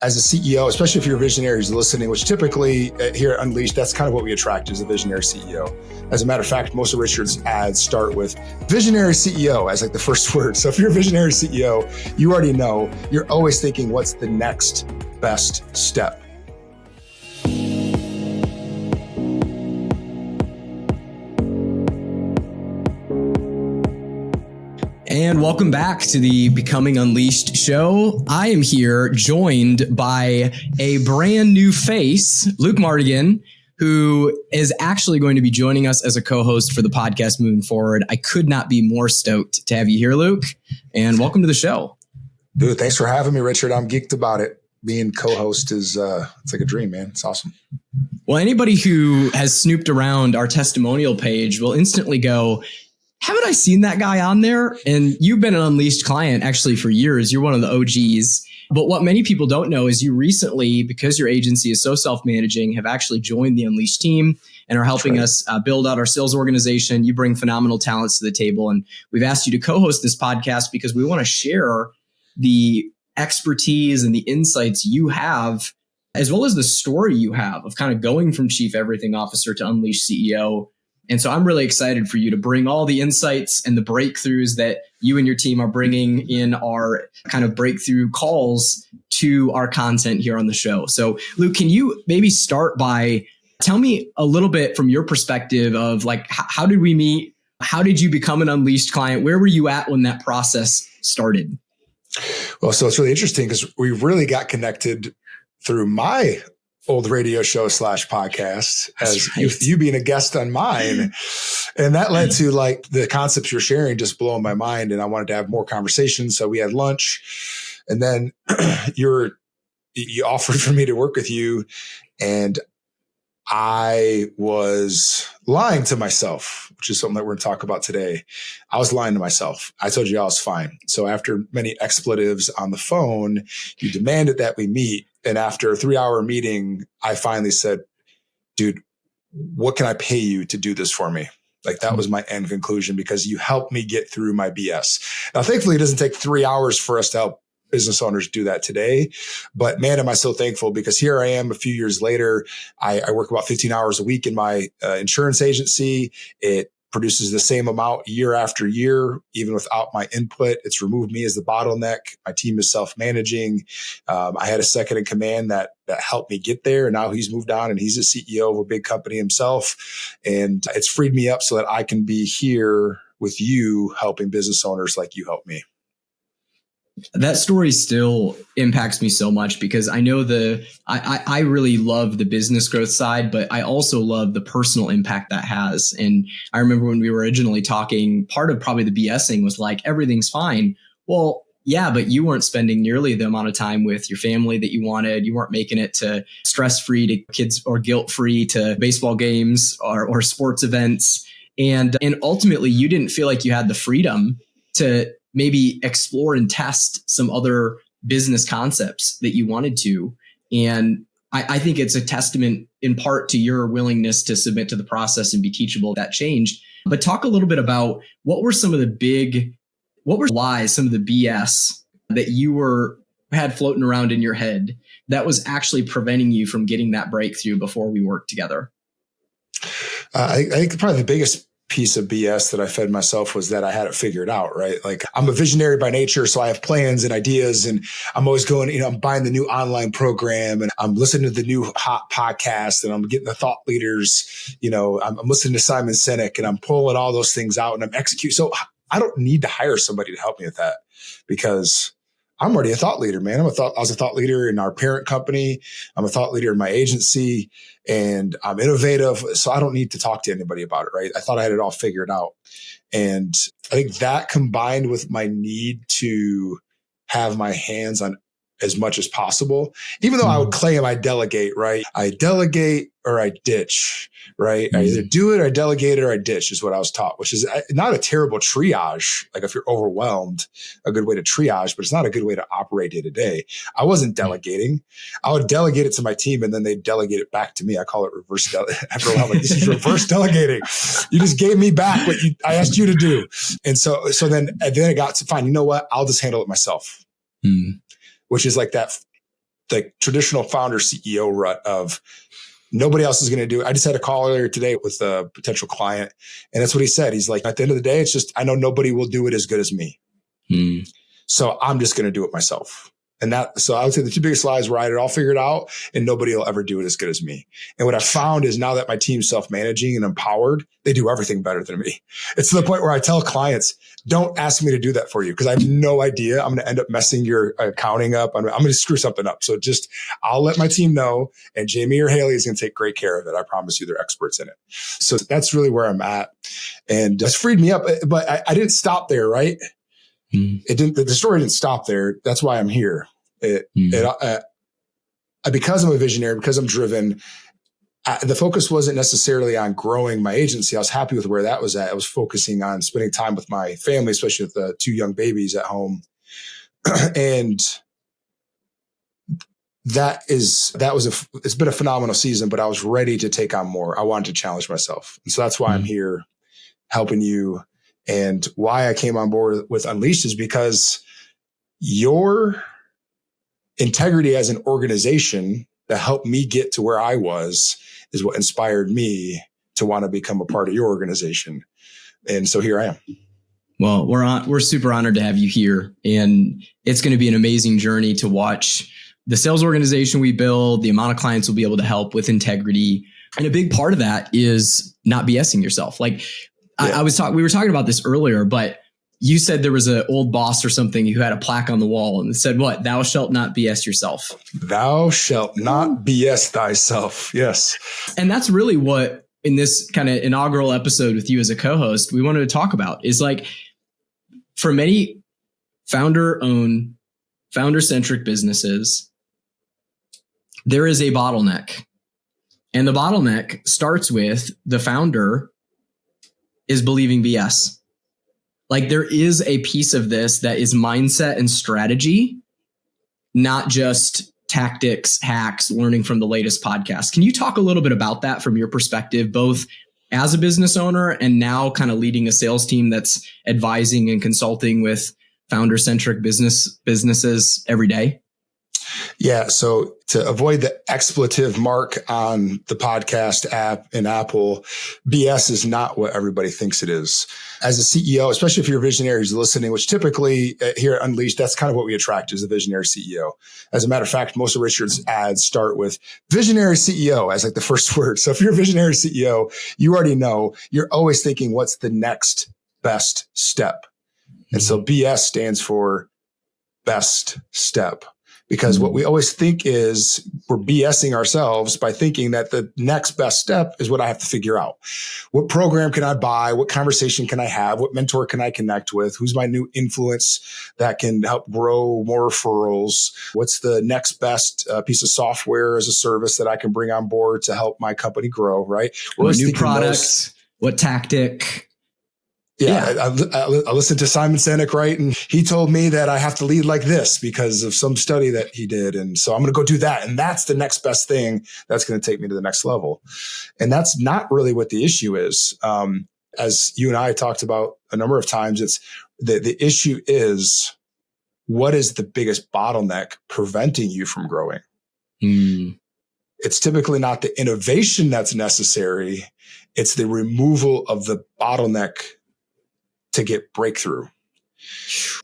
as a CEO, especially if you're a visionary who's listening, which typically here at Unleashed, that's kind of what we attract is a visionary CEO. As a matter of fact, most of Richard's ads start with visionary CEO as like the first word. So if you're a visionary CEO, you already know you're always thinking, what's the next best step? And welcome back to the Becoming Unleashed show. I am here joined by a brand new face, Luke Mardigian, who is actually going to be joining us as a co-host for the podcast moving forward. I could not be more stoked to have you here, Luke, and welcome to the show. Dude, thanks for having me, Richard. I'm geeked about it. Being co-host is it's like a dream, man. It's awesome. Well, anybody who has snooped around our testimonial page will instantly go, haven't I seen that guy on there? And you've been an Unleashed client actually for years. You're one of the OGs. But what many people don't know is you recently, because your agency is so self-managing, have actually joined the Unleashed team and are helping us build out our sales organization. You bring phenomenal talents to the table. And we've asked you to co-host this podcast because we want to share the expertise and the insights you have, as well as the story you have of kind of going from Chief Everything Officer to Unleashed CEO. And so I'm really excited for you to bring all the insights and the breakthroughs that you and your team are bringing in our kind of breakthrough calls to our content here on the show. So Luke, can you maybe start by tell me a little bit from your perspective of like, how did we meet? How did you become an Unleashed client? Where were you at when that process started? Well, so it's really interesting because we really got connected through my old radio show / podcast as right. you being a guest on mine. And that led to like the concepts you're sharing just blowing my mind. And I wanted to have more conversations. So we had lunch and then you offered for me to work with you. And I was lying to myself, which is something that we're going to talk about today. I was lying to myself. I told you I was fine. So after many expletives on the phone, you demanded that we meet. And after a 3-hour meeting, I finally said, dude, what can I pay you to do this for me? Like that was my end conclusion because you helped me get through my BS. Now, thankfully, it doesn't take 3 hours for us to help business owners do that today. But man, am I so thankful because here I am a few years later. I work about 15 hours a week in my insurance agency. It produces the same amount year after year, even without my input. It's removed me as the bottleneck. My team is self-managing. I had a second in command that helped me get there. And now he's moved on and he's a CEO of a big company himself. And it's freed me up so that I can be here with you helping business owners like you helped me. That story still impacts me so much because I know I really love the business growth side, but I also love the personal impact that has. And I remember when we were originally talking, part of probably the BSing was like, everything's fine. Well, yeah, but you weren't spending nearly the amount of time with your family that you wanted. You weren't making it to stress-free to kids or guilt-free to baseball games or sports events. And ultimately, you didn't feel like you had the freedom to maybe explore and test some other business concepts that you wanted to. And I think it's a testament in part to your willingness to submit to the process and be teachable. That changed. But talk a little bit about what were some of the lies, some of the BS that you had floating around in your head that was actually preventing you from getting that breakthrough before we worked together? I think probably the biggest piece of BS that I fed myself was that I had it figured out, right? Like I'm a visionary by nature. So I have plans and ideas and I'm always going, I'm buying the new online program and I'm listening to the new hot podcast and I'm getting the thought leaders, I'm listening to Simon Sinek and I'm pulling all those things out and I'm executing. So I don't need to hire somebody to help me with that because I'm already a thought leader, man. I was a thought leader in our parent company. I'm a thought leader in my agency and I'm innovative. So I don't need to talk to anybody about it, right? I thought I had it all figured out. And I think that combined with my need to have my hands on as much as possible, even though I would claim I delegate, right? I delegate or I ditch, right? I either do it, I delegate it, or I ditch is what I was taught, which is not a terrible triage. Like if you're overwhelmed, a good way to triage, but it's not a good way to operate day to day. I wasn't delegating. I would delegate it to my team and then they'd delegate it back to me. I call it reverse after a while, like this is reverse delegating. You just gave me back what I asked you to do. And so then it got to fine. You know what? I'll just handle it myself. Which is like that the traditional founder CEO rut of nobody else is going to do it. I just had a call earlier today with a potential client, and that's what he said. He's like, at the end of the day, it's just, I know nobody will do it as good as me. So I'm just going to do it myself. And so I would say the two biggest lies were I had it all figured out and nobody will ever do it as good as me. And what I found is now that my team's self-managing and empowered, they do everything better than me. It's to the point where I tell clients, don't ask me to do that for you because I have no idea. I'm going to end up messing your accounting up. I'm going to screw something up. So I'll let my team know, and Jamie or Haley is going to take great care of it. I promise you, they're experts in it. So that's really where I'm at. And it's freed me up, but I didn't stop there, right? It didn't. The story didn't stop there. That's why I'm here. Because I'm a visionary, because I'm driven, the focus wasn't necessarily on growing my agency. I was happy with where that was at. I was focusing on spending time with my family, especially with the two young babies at home. And it's been a phenomenal season, but I was ready to take on more. I wanted to challenge myself. And so that's why I'm here helping you. And why I came on board with Unleashed is because your integrity as an organization that helped me get to where I was is what inspired me to want to become a part of your organization. And so here I am. Well, we're super honored to have you here, and it's going to be an amazing journey to watch the sales organization we build, the amount of clients we'll be able to help with integrity. And a big part of that is not BSing yourself. Like, yeah. We were talking about this earlier, but you said there was an old boss or something who had a plaque on the wall and it said, what? Thou shalt not BS yourself. Thou shalt not BS thyself. Yes. And that's really what in this kind of inaugural episode with you as a co-host, we wanted to talk about is like, for many founder-owned, founder-centric businesses, there is a bottleneck. And the bottleneck starts with the founder is believing BS. Like there is a piece of this that is mindset and strategy, not just tactics, hacks, learning from the latest podcast. Can you talk a little bit about that from your perspective, both as a business owner and now kind of leading a sales team that's advising and consulting with founder-centric businesses every day? Yeah. So to avoid the expletive mark on the podcast app in Apple, BS is not what everybody thinks it is. As a CEO, especially if you're a visionary who's listening, which typically here at Unleashed, that's kind of what we attract is a visionary CEO. As a matter of fact, most of Richard's ads start with visionary CEO as like the first word. So if you're a visionary CEO, you already know you're always thinking, what's the next best step? And so BS stands for best step. Because what we always think is we're BSing ourselves by thinking that the next best step is what I have to figure out. What program can I buy? What conversation can I have? What mentor can I connect with? Who's my new influence that can help grow more referrals? What's the next best piece of software as a service that I can bring on board to help my company grow, right? What new products? What tactic? Yeah. I listened to Simon Sinek, right? And he told me that I have to lead like this because of some study that he did. And so I'm going to go do that. And that's the next best thing that's going to take me to the next level. And that's not really what the issue is. As you and I talked about a number of times, it's the issue is what is the biggest bottleneck preventing you from growing? It's typically not the innovation that's necessary. It's the removal of the bottleneck to get breakthrough.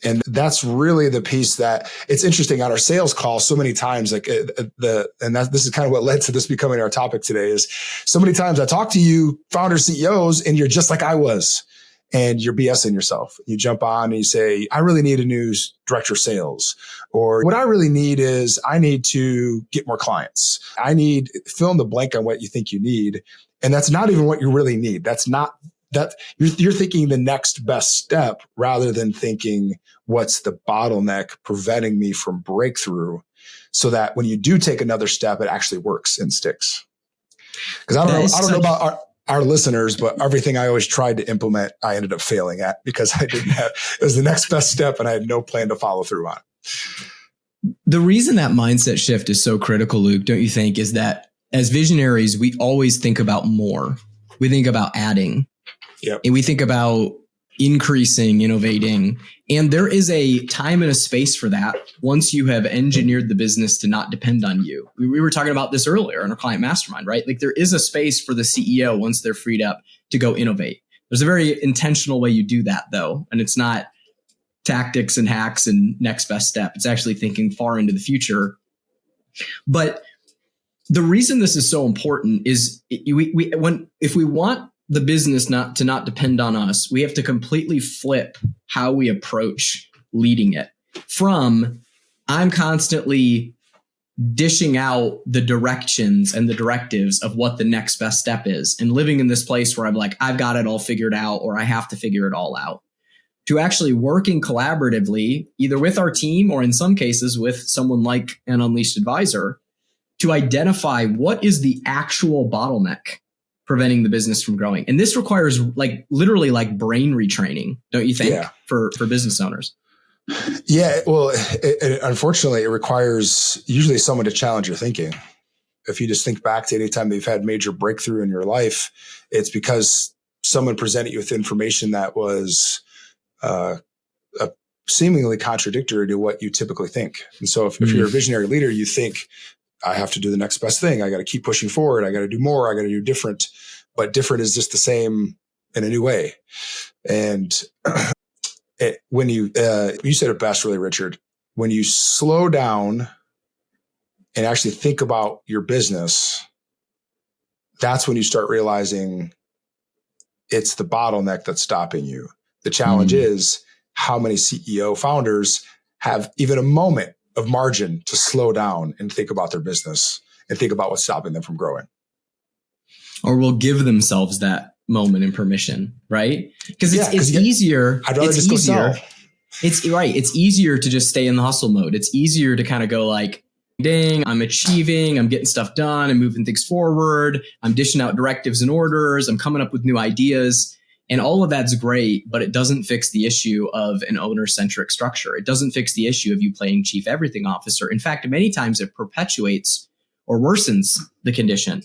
And that's really the piece that it's interesting on our sales call so many times, like this is kind of what led to this becoming our topic today is so many times I talk to you founder CEOs and you're just like I was and you're BSing yourself. You jump on and you say, I really need a new director of sales, or what I really need is I need to get more clients. I need fill in the blank on what you think you need. And that's not even what you really need. That's not that you're thinking the next best step rather than thinking what's the bottleneck preventing me from breakthrough so that when you do take another step, it actually works and sticks. Because I don't know about our listeners, but everything I always tried to implement, I ended up failing at because I didn't have, it was the next best step and I had no plan to follow through on it. The reason that mindset shift is so critical, Luke, don't you think, is that as visionaries, we always think about more. We think about adding. Yep. And we think about increasing, innovating. And there is a time and a space for that once you have engineered the business to not depend on you. We were talking about this earlier in our client mastermind, right? Like there is a space for the CEO once they're freed up to go innovate. There's a very intentional way you do that though. And it's not tactics and hacks and next best step. It's actually thinking far into the future. But the reason this is so important is if we want the business not to depend on us, we have to completely flip how we approach leading it from I'm constantly dishing out the directions and the directives of what the next best step is and living in this place where I'm like, I've got it all figured out or I have to figure it all out, to actually working collaboratively, either with our team or in some cases with someone like an Unleashed advisor, to identify what is the actual bottleneck preventing the business from growing. And this requires literally brain retraining, don't you think, for business owners? Yeah. Well, unfortunately, it requires usually someone to challenge your thinking. If you just think back to any time that you've had major breakthrough in your life, it's because someone presented you with information that was seemingly contradictory to what you typically think. And so if you're a visionary leader, you think, I have to do the next best thing. I got to keep pushing forward. I got to do more. I got to do different. But different is just the same in a new way. And when you said it best, really, Richard, when you slow down and actually think about your business, that's when you start realizing it's the bottleneck that's stopping you. The challenge is how many CEO founders have even a moment of margin to slow down and think about their business and think about what's stopping them from growing. Or will give themselves that moment and permission, right? Because it's easier. I'd rather just go sell. It's right. It's easier to just stay in the hustle mode. It's easier to kind of go like, dang, I'm achieving, I'm getting stuff done, I'm moving things forward, I'm dishing out directives and orders, I'm coming up with new ideas. And all of that's great, but it doesn't fix the issue of an owner-centric structure. It doesn't fix the issue of you playing chief everything officer. In fact, many times it perpetuates or worsens the condition.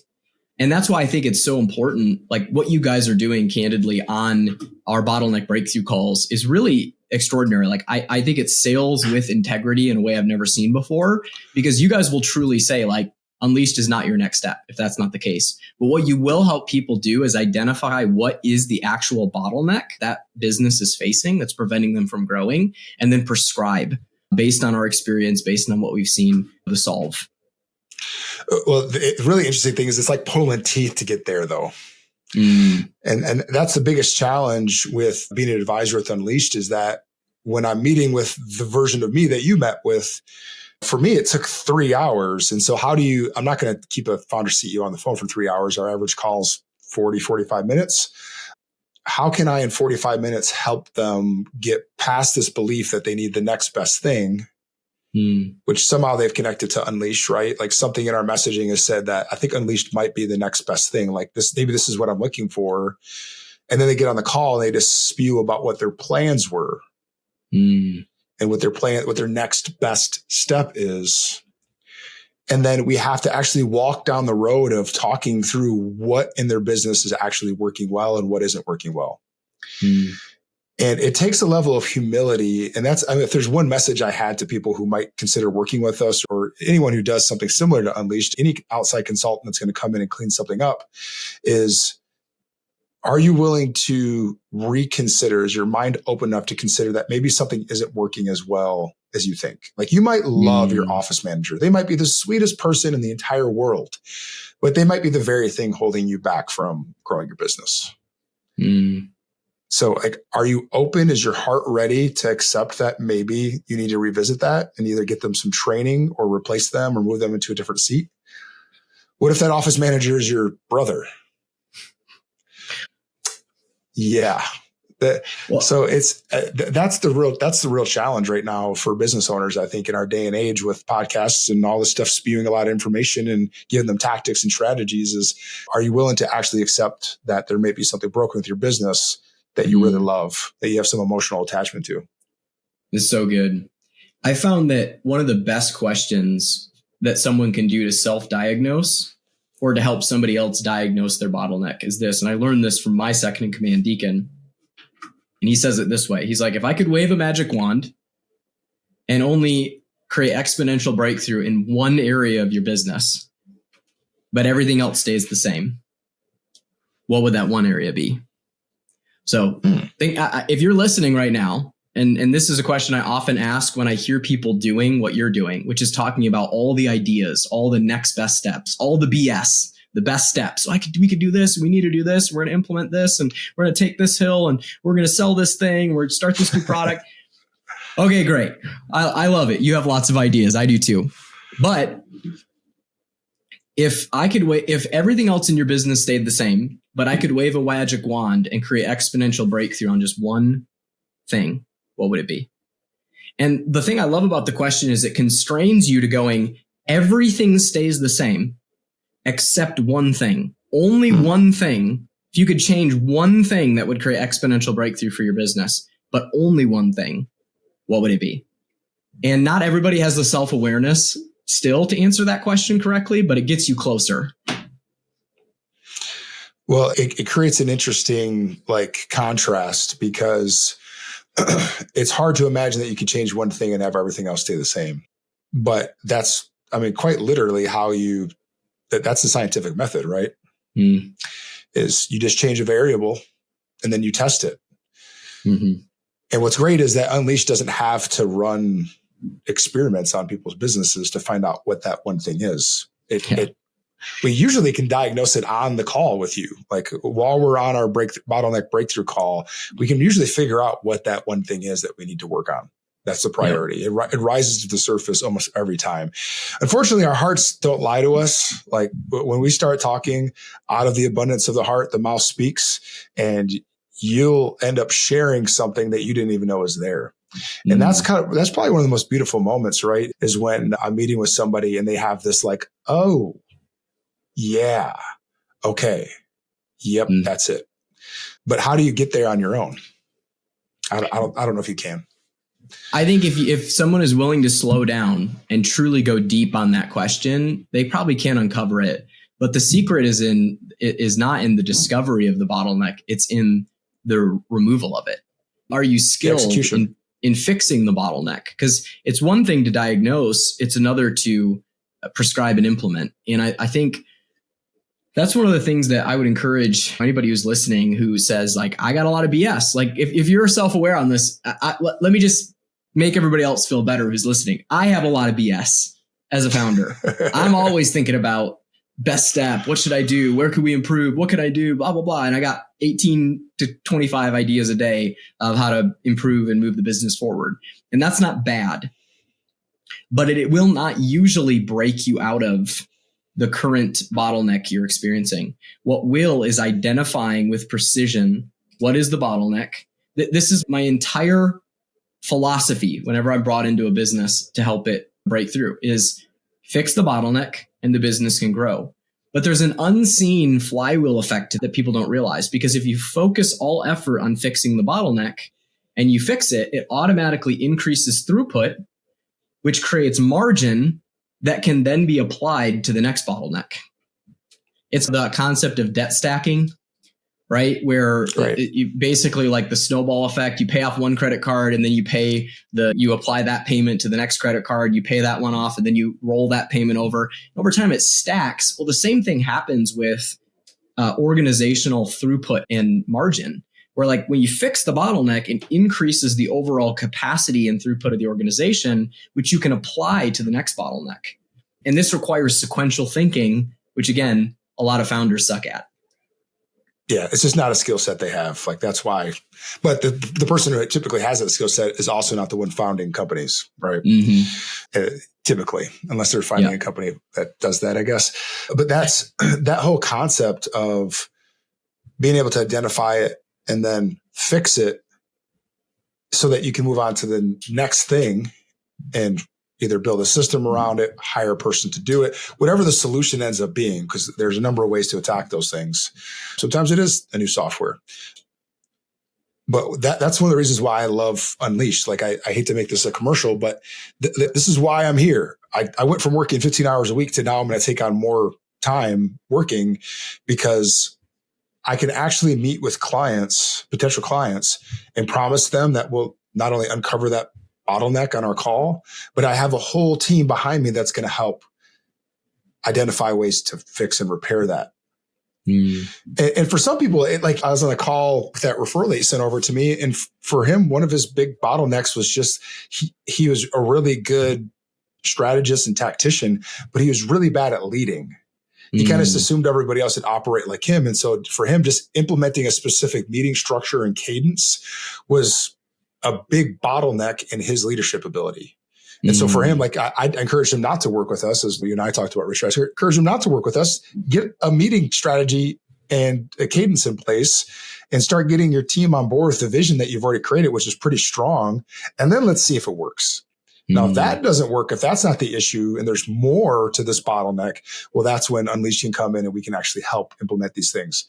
And that's why I think it's so important. Like what you guys are doing candidly on our bottleneck breakthrough calls is really extraordinary. Like I think it's sales with integrity in a way I've never seen before, because you guys will truly say like, Unleashed is not your next step if that's not the case. But what you will help people do is identify what is the actual bottleneck that business is facing that's preventing them from growing, and then prescribe based on our experience, based on what we've seen, the solve. Well, the really interesting thing is it's like pulling teeth to get there though. And that's the biggest challenge with being an advisor with Unleashed, is that when I'm meeting with the version of me that you met with, for me, it took 3 hours. And so I'm not going to keep a founder CEO on the phone for 3 hours. Our average call's 45 minutes. How can I, in 45 minutes, help them get past this belief that they need the next best thing, which somehow they've connected to Unleashed, right? Like something in our messaging has said that I think Unleashed might be the next best thing. Like this, maybe this is what I'm looking for. And then they get on the call and they just spew about what their plans were. And what their next best step is. And then we have to actually walk down the road of talking through what in their business is actually working well and what isn't working well. And it takes a level of humility. And if there's one message I had to people who might consider working with us, or anyone who does something similar to Unleashed, any outside consultant that's going to come in and clean something up, is, are you willing to reconsider? Is your mind open enough to consider that maybe something isn't working as well as you think? Like you might love your office manager. They might be the sweetest person in the entire world, but they might be the very thing holding you back from growing your business. So like, are you open? Is your heart ready to accept that maybe you need to revisit that and either get them some training or replace them or move them into a different seat? What if that office manager is your brother? Yeah. So it's that's the real challenge right now for business owners, I think, in our day and age with podcasts and all this stuff spewing a lot of information and giving them tactics and strategies, is, are you willing to actually accept that there may be something broken with your business that you really love, that you have some emotional attachment to? It's so good. I found that one of the best questions that someone can do to self-diagnose or to help somebody else diagnose their bottleneck is this. And I learned this from my second in command, Deacon. And he says it this way. He's like, if I could wave a magic wand and only create exponential breakthrough in one area of your business, but everything else stays the same, what would that one area be? So think, if you're listening right now, and this is a question I often ask when I hear people doing what you're doing, which is talking about all the ideas, all the next best steps, all the BS, the best steps. So we could do this. We need to do this. We're going to implement this, and we're going to take this hill, and we're going to sell this thing. We're going to start this new product. Okay, great. I love it. You have lots of ideas. I do too. But if everything else in your business stayed the same, but I could wave a magic wand and create exponential breakthrough on just one thing, what would it be? And the thing I love about the question is it constrains you to going, everything stays the same except one thing, only one thing. If you could change one thing that would create exponential breakthrough for your business, but only one thing, what would it be? And not everybody has the self-awareness still to answer that question correctly, but it gets you closer. Well, it creates an interesting contrast because it's hard to imagine that you could change one thing and have everything else stay the same. But that's quite literally that's the scientific method, right? Is you just change a variable and then you test it. Mm-hmm. And what's great is that Unleashed doesn't have to run experiments on people's businesses to find out what that one thing is. We usually can diagnose it on the call with you. Like while we're on our bottleneck breakthrough call, we can usually figure out what that one thing is that we need to work on. That's the priority. It rises to the surface almost every time. Unfortunately, our hearts don't lie to us. Like when we start talking out of the abundance of the heart, the mouth speaks, and you'll end up sharing something that you didn't even know was there. And that's probably one of the most beautiful moments, right? Is when I'm meeting with somebody and they have this oh, yeah, okay, yep, that's it. But how do you get there on your own? I don't know if you can. I think if someone is willing to slow down and truly go deep on that question, they probably can uncover it. But the secret is not in the discovery of the bottleneck. It's in the removal of it. Are you skilled in fixing the bottleneck? Because it's one thing to diagnose. It's another to prescribe and implement. And I think that's one of the things that I would encourage anybody who's listening who says I got a lot of BS. If you're self-aware on this, let me just make everybody else feel better who's listening. I have a lot of BS as a founder. I'm always thinking about best step. What should I do? Where could we improve? What could I do? Blah, blah, blah. And I got 18 to 25 ideas a day of how to improve and move the business forward. And that's not bad, but it will not usually break you out of the current bottleneck you're experiencing. What will is identifying with precision what is the bottleneck. This is my entire philosophy whenever I'm brought into a business to help it break through is fix the bottleneck and the business can grow. But there's an unseen flywheel effect that people don't realize, because if you focus all effort on fixing the bottleneck and you fix it, it automatically increases throughput, which creates margin that can then be applied to the next bottleneck. It's the concept of debt stacking, right? Where you basically the snowball effect, you pay off one credit card and then you apply that payment to the next credit card, you pay that one off and then you roll that payment over. Over time it stacks. Well, the same thing happens with organizational throughput and margin, where when you fix the bottleneck, it increases the overall capacity and throughput of the organization, which you can apply to the next bottleneck. And this requires sequential thinking, which again, a lot of founders suck at. Yeah, it's just not a skill set they have. That's why. But the person who typically has that skill set is also not the one founding companies, right? Mm-hmm. Typically, unless they're finding a company that does that, I guess. But that's that whole concept of being able to identify it and then fix it so that you can move on to the next thing and either build a system around it, hire a person to do it, whatever the solution ends up being, because there's a number of ways to attack those things. Sometimes it is a new software. But that's one of the reasons why I love Unleashed. I hate to make this a commercial, but this is why I'm here. I went from working 15 hours a week to now I'm going to take on more time working because I can actually meet with clients, potential clients, and promise them that we'll not only uncover that bottleneck on our call, but I have a whole team behind me that's going to help identify ways to fix and repair that. And for some people, like I was on a call with that referral that he sent over to me. And for him, one of his big bottlenecks was just, he was a really good strategist and tactician, but he was really bad at leading. He kind of assumed everybody else would operate like him. And so for him, just implementing a specific meeting structure and cadence was a big bottleneck in his leadership ability. And so for him, like I encouraged him not to work with us, as you and I talked about, Richard. I encouraged him not to work with us. Get a meeting strategy and a cadence in place and start getting your team on board with the vision that you've already created, which is pretty strong. And then let's see if it works. Now, if that doesn't work, if that's not the issue and there's more to this bottleneck, well, that's when Unleash can come in and we can actually help implement these things.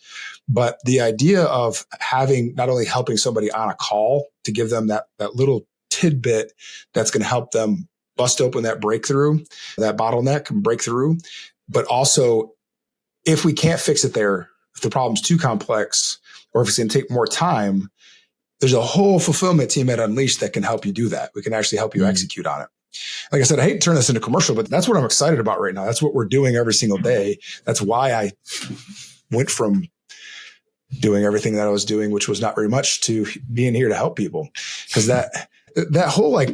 But the idea of having not only helping somebody on a call to give them that little tidbit that's going to help them bust open that breakthrough, that bottleneck and breakthrough. But also, if we can't fix it there, if the problem's too complex, or if it's going to take more time, there's a whole fulfillment team at Unleash that can help you do that. We can actually help you execute on it. Like I said, I hate to turn this into commercial, but that's what I'm excited about right now. That's what we're doing every single day. That's why I went from doing everything that I was doing, which was not very much, to being here to help people. Because that whole like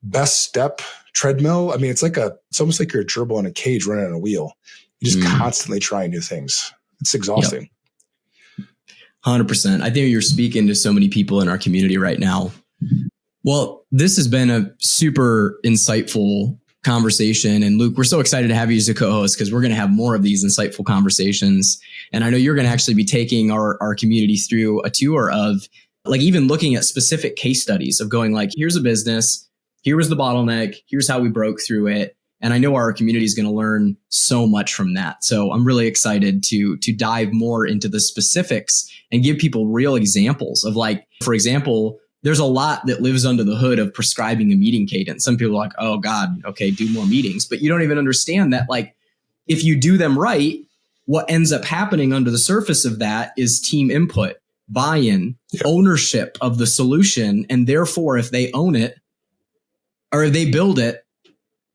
best step treadmill, I mean, it's almost like you're a gerbil in a cage running on a wheel. You're just constantly trying new things. It's exhausting. Yep. 100%. I think you're speaking to so many people in our community right now. Well, this has been a super insightful conversation. And Luke, we're so excited to have you as a co-host because we're going to have more of these insightful conversations. And I know you're going to actually be taking our community through a tour of like even looking at specific case studies of going like, here's a business, here was the bottleneck, here's how we broke through it. And I know our community is going to learn so much from that. So I'm really excited to dive more into the specifics and give people real examples of like, for example, there's a lot that lives under the hood of prescribing a meeting cadence. Some people are like, oh God, okay, do more meetings. But you don't even understand that like, if you do them right, what ends up happening under the surface of that is team input, buy-in, ownership of the solution. And therefore, if they own it or if they build it,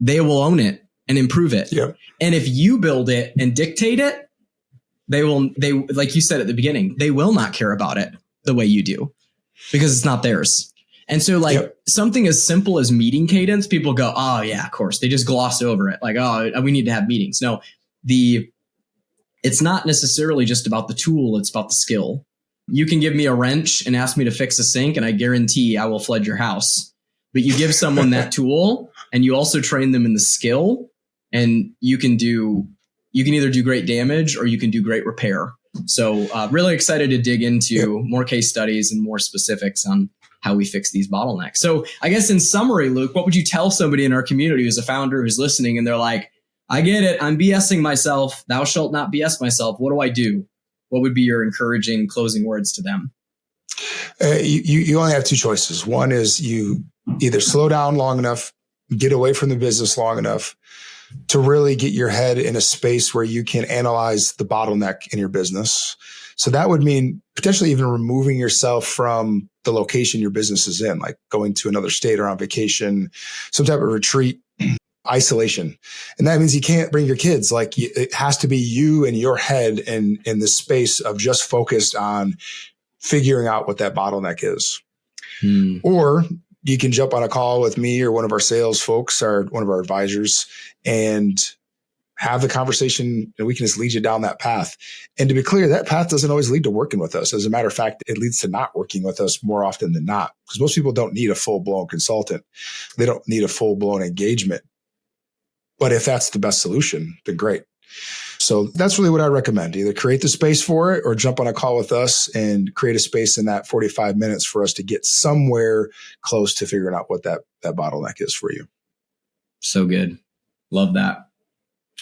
they will own it and improve it. Yep. And if you build it and dictate it, they like you said at the beginning, they will not care about it the way you do because it's not theirs. And so like something as simple as meeting cadence, people go, oh yeah, of course. They just gloss over it. Like, oh, we need to have meetings. No, it's not necessarily just about the tool. It's about the skill. You can give me a wrench and ask me to fix a sink and I guarantee I will flood your house. But you give someone that tool and you also train them in the skill and you can either do great damage or you can do great repair. So really excited to dig into more case studies and more specifics on how we fix these bottlenecks. So I guess in summary, Luke, what would you tell somebody in our community who's a founder who's listening and they're like, I get it. I'm BSing myself. Thou shalt not BS myself. What do I do? What would be your encouraging closing words to them? You only have two choices. One is you either slow down long enough, get away from the business long enough to really get your head in a space where you can analyze the bottleneck in your business. So that would mean potentially even removing yourself from the location your business is in, like going to another state or on vacation, some type of retreat, isolation. And that means you can't bring your kids. Like it has to be you and your head in the space of just focused on figuring out what that bottleneck is. Or you can jump on a call with me or one of our sales folks or one of our advisors and have the conversation and we can just lead you down that path. And to be clear, that path doesn't always lead to working with us. As a matter of fact, it leads to not working with us more often than not, because most people don't need a full-blown consultant. They don't need a full-blown engagement. But if that's the best solution, then great. So that's really what I recommend. Either create the space for it or jump on a call with us and create a space in that 45 minutes for us to get somewhere close to figuring out what that bottleneck is for you. So good. Love that.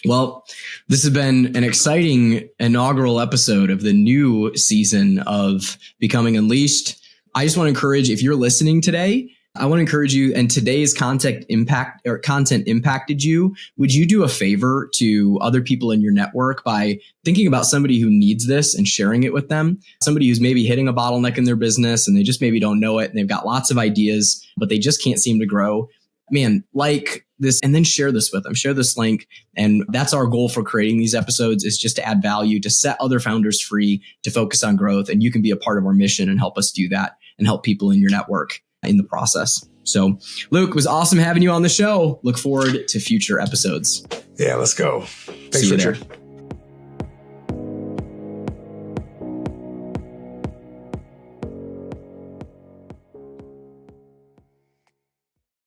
Well, this has been an exciting inaugural episode of the new season of Becoming Unleashed. I just want to encourage, if you're listening today, I want to encourage you, and today's content impacted you. Would you do a favor to other people in your network by thinking about somebody who needs this and sharing it with them? Somebody who's maybe hitting a bottleneck in their business and they just maybe don't know it, and they've got lots of ideas, but they just can't seem to grow. Man, like this, and then share this with them, share this link. And that's our goal for creating these episodes, is just to add value, to set other founders free, to focus on growth. And you can be a part of our mission and help us do that and help people in your network in the process. So Luke, it was awesome having you on the show. Look forward to future episodes. Yeah, let's go. Thanks, See you Richard. there.